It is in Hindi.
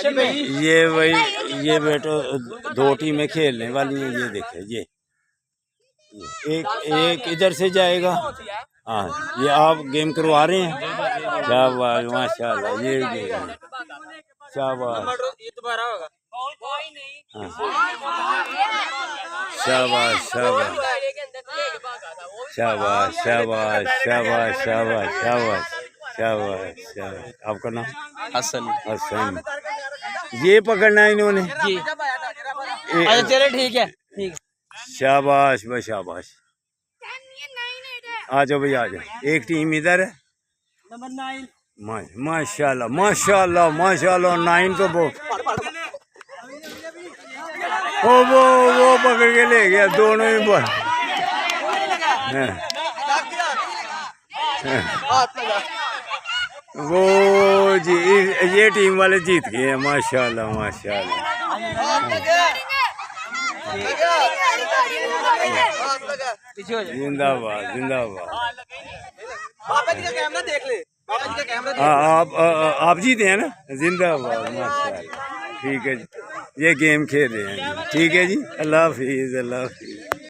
ये वही ये बेटो 2 टीमें खेलने वाली हैं। ये देखे ये एक इधर से जाएगा। हाँ ये आप गेम करवा रहे हैं। शाबाश माशाल्लाह। ये शाबाश शाबाश शाबाश शाबाश शाबाश शाबाश शाबाश शाबाश शाबाश शाबाश। आपका नाम? हसन। हसन। ये पकड़ना है इन्होंने जी। अच्छा चलो ठीक है ठीक। शाबाश भाई शाबाश। आ जाओ भाई आ जाओ। एक टीम इधर है। नंबर 9 माशाल्लाह माशाल्लाह माशाल्लाह। 9 तो वो पकड़ के ले गया दोनों ही। वो जी ये टीम वाले जीत गए हैं। माशाल्लाह माशाल्लाह। जिंदाबाद जिंदाबाद। कैमरा देख ले। आप जीते हैं ना। जिंदाबाद माशाल्लाह। ठीक है जी। ये गेम खेल रहे हैं। ठीक है जी। अल्लाह हाफिज़ अल्लाह हाफिज़।